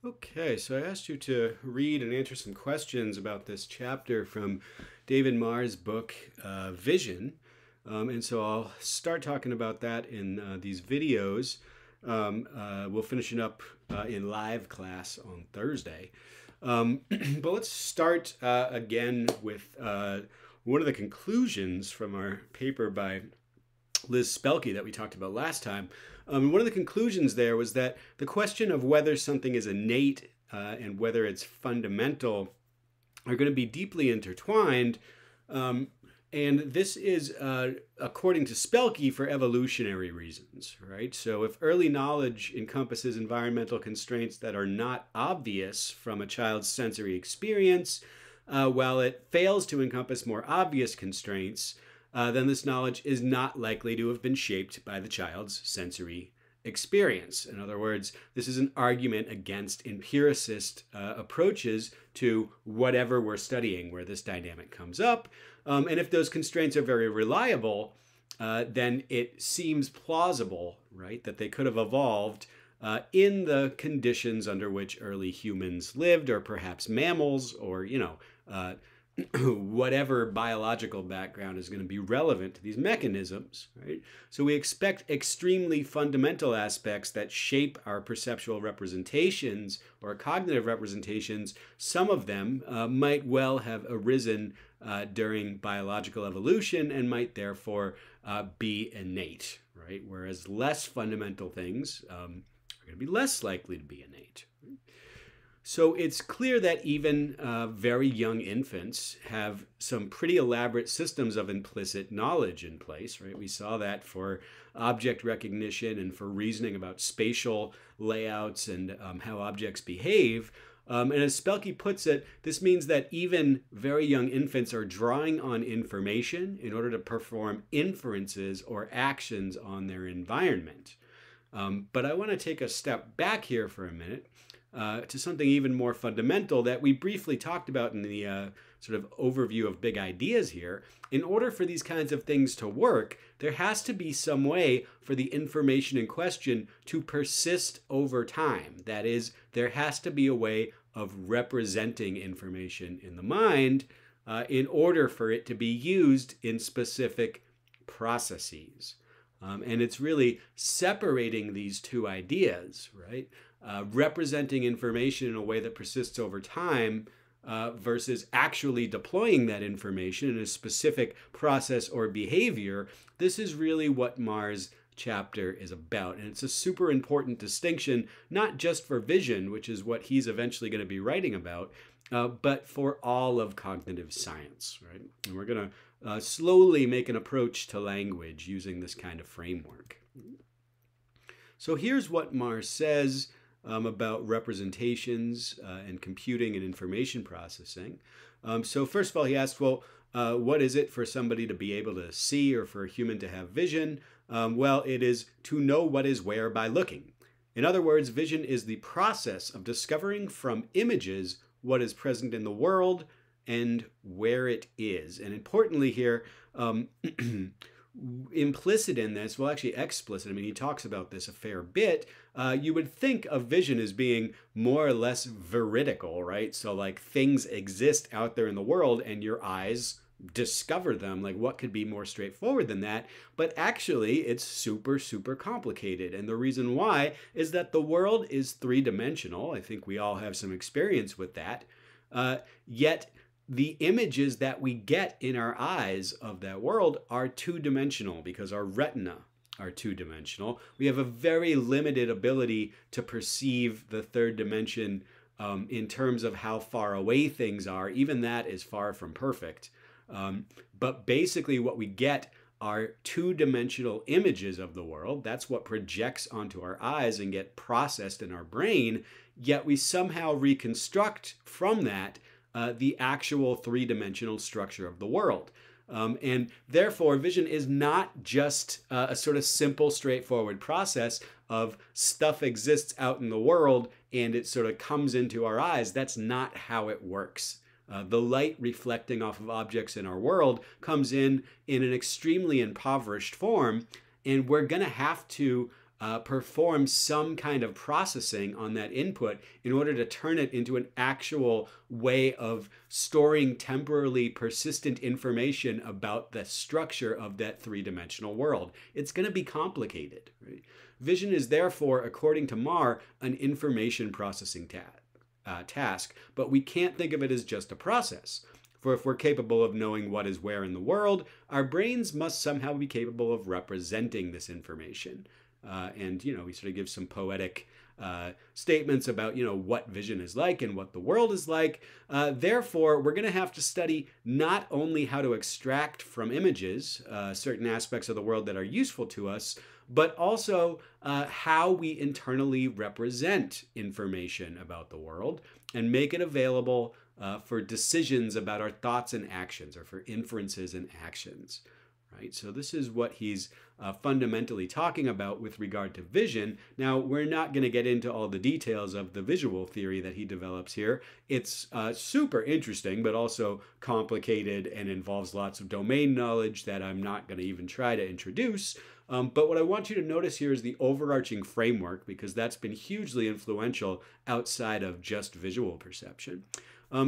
Okay, so I asked you to read and answer some questions about this chapter from David Marr's book, Vision. And so I'll start talking about that in these videos. We'll finish it up in live class on Thursday. But let's start again with one of the conclusions from our paper by Liz Spelke that we talked about last time. One of the conclusions there was that the question of whether something is innate and whether it's fundamental are going to be deeply intertwined. And this is, according to Spelke, for evolutionary reasons, right? So if early knowledge encompasses environmental constraints that are not obvious from a child's sensory experience, while it fails to encompass more obvious constraints, then this knowledge is not likely to have been shaped by the child's sensory experience. In other words, this is an argument against empiricist approaches to whatever we're studying where this dynamic comes up. And if those constraints are very reliable, then it seems plausible, right, that they could have evolved in the conditions under which early humans lived, or perhaps mammals, or, whatever biological background is going to be relevant to these mechanisms, right? So we expect extremely fundamental aspects that shape our perceptual representations or cognitive representations. Some of them might well have arisen during biological evolution and might therefore be innate, right? Whereas less fundamental things are going to be less likely to be innate. So it's clear that even very young infants have some pretty elaborate systems of implicit knowledge in place, right? We saw that for object recognition and for reasoning about spatial layouts and how objects behave. And as Spelke puts it, this means that even very young infants are drawing on information in order to perform inferences or actions on their environment. But I want to take a step back here for a minute to something even more fundamental that we briefly talked about in the sort of overview of big ideas here. In order for these kinds of things to work, there has to be some way for the information in question to persist over time. That is, there has to be a way of representing information in the mind in order for it to be used in specific processes. And it's really separating these two ideas, right? Representing information in a way that persists over time versus actually deploying that information in a specific process or behavior. This is really what Marr's chapter is about. And it's a super important distinction, not just for vision, which is what he's eventually going to be writing about, but for all of cognitive science, right? And we're going to slowly make an approach to language using this kind of framework. So here's what Marr says about representations and computing and information processing. So first of all, he asked, well, what is it for somebody to be able to see or for a human to have vision? Well, it is to know what is where by looking. In other words, vision is the process of discovering from images what is present in the world and where it is. And importantly here, implicit in this, well, actually explicit, I mean, he talks about this a fair bit, you would think of vision as being more or less veridical, right? So like things exist out there in the world and your eyes discover them. Like what could be more straightforward than that? But actually it's super, super complicated. And the reason why is that the world is three-dimensional. I think we all have some experience with that. Yet the images that we get in our eyes of that world are two-dimensional because our retina are two-dimensional. We have a very limited ability to perceive the third dimension in terms of how far away things are. Even that is far from perfect. But basically what we get are two-dimensional images of the world. That's what projects onto our eyes and get processed in our brain. Yet we somehow reconstruct from that the actual three-dimensional structure of the world. And therefore, vision is not just a sort of simple, straightforward process of stuff exists out in the world and it sort of comes into our eyes. That's not how it works. The light reflecting off of objects in our world comes in an extremely impoverished form, and we're going to have to perform some kind of processing on that input in order to turn it into an actual way of storing temporally persistent information about the structure of that three-dimensional world. It's going to be complicated. Right? Vision is therefore, according to Marr, an information processing task, but we can't think of it as just a process. For if we're capable of knowing what is where in the world, our brains must somehow be capable of representing this information. And, he sort of gives some poetic statements about, what vision is like and what the world is like. Therefore, we're going to have to study not only how to extract from images certain aspects of the world that are useful to us, but also how we internally represent information about the world and make it available for decisions about our thoughts and actions, or for inferences and actions. Right? So this is what he's fundamentally talking about with regard to vision. Now, we're not going to get into all the details of the visual theory that he develops here. It's super interesting, but also complicated and involves lots of domain knowledge that I'm not going to even try to introduce. But what I want you to notice here is the overarching framework, because that's been hugely influential outside of just visual perception.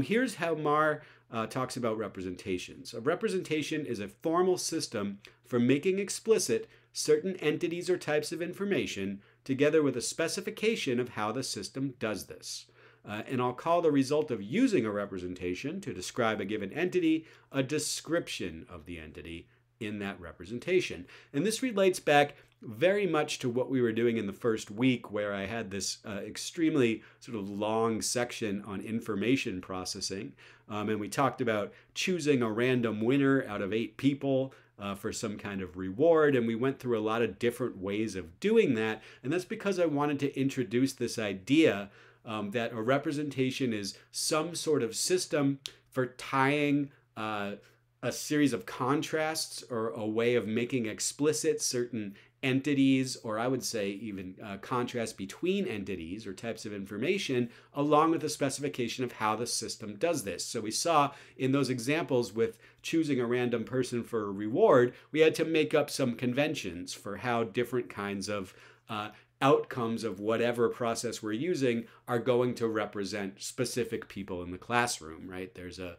Here's how Marr talks about representations. A representation is a formal system for making explicit certain entities or types of information, together with a specification of how the system does this. And I'll call the result of using a representation to describe a given entity a description of the entity in that representation. And this relates back very much to what we were doing in the first week, where I had this extremely sort of long section on information processing. And we talked about choosing a random winner out of 8 people for some kind of reward. And we went through a lot of different ways of doing that. And that's because I wanted to introduce this idea that a representation is some sort of system for tying a series of contrasts, or a way of making explicit certain entities, or I would say even contrast between entities or types of information, along with a specification of how the system does this. So we saw in those examples with choosing a random person for a reward, we had to make up some conventions for how different kinds of outcomes of whatever process we're using are going to represent specific people in the classroom, right? There's a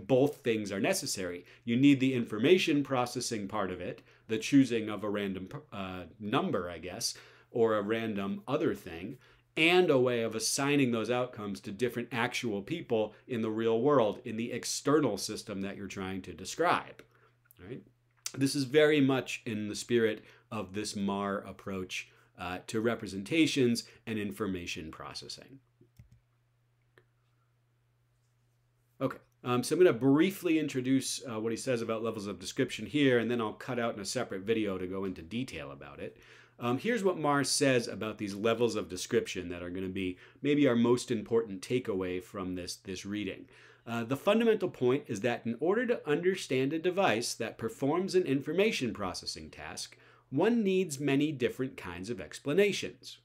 both things are necessary. You need the information processing part of it, the choosing of a random number, I guess, or a random other thing, and a way of assigning those outcomes to different actual people in the real world, in the external system that you're trying to describe. Right? This is very much in the spirit of this Marr approach to representations and information processing. Okay. So I'm going to briefly introduce what he says about levels of description here, and then I'll cut out in a separate video to go into detail about it. Here's what Marr says about these levels of description that are going to be maybe our most important takeaway from this reading. The fundamental point is that in order to understand a device that performs an information processing task, one needs many different kinds of explanations.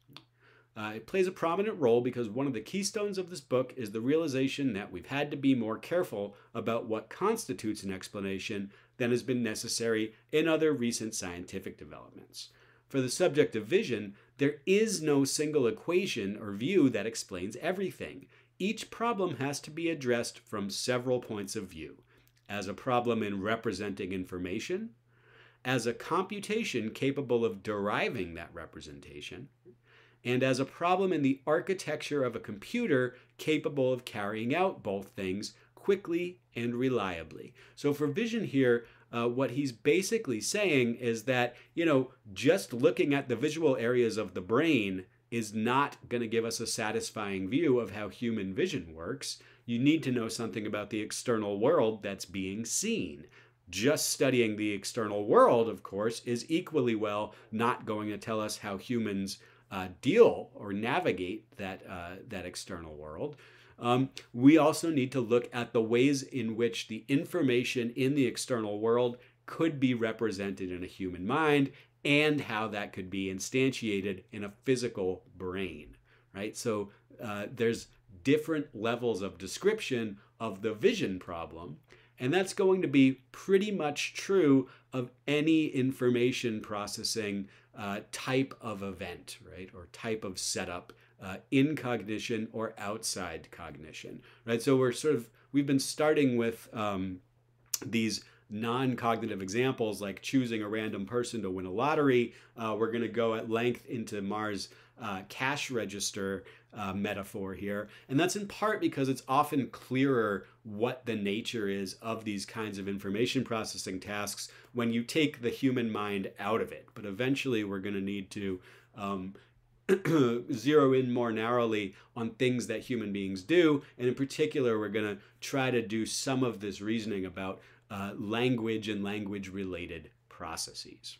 It plays a prominent role because one of the keystones of this book is the realization that we've had to be more careful about what constitutes an explanation than has been necessary in other recent scientific developments. For the subject of vision, there is no single equation or view that explains everything. Each problem has to be addressed from several points of view. As a problem in representing information, as a computation capable of deriving that representation, and as a problem in the architecture of a computer capable of carrying out both things quickly and reliably. So for vision here, what he's basically saying is that, just looking at the visual areas of the brain is not going to give us a satisfying view of how human vision works. You need to know something about the external world that's being seen. Just studying the external world, of course, is equally well not going to tell us how humans deal or navigate that external world. We also need to look at the ways in which the information in the external world could be represented in a human mind, and how that could be instantiated in a physical brain, right? So there's different levels of description of the vision problem, and that's going to be pretty much true of any information processing type of event, right, or type of setup in cognition or outside cognition, right? So we've been starting with these non-cognitive examples like choosing a random person to win a lottery. We're going to go at length into Mars' cash register metaphor here. And that's in part because it's often clearer what the nature is of these kinds of information processing tasks when you take the human mind out of it. But eventually we're going to need to zero in more narrowly on things that human beings do. And in particular, we're going to try to do some of this reasoning about language and language-related processes.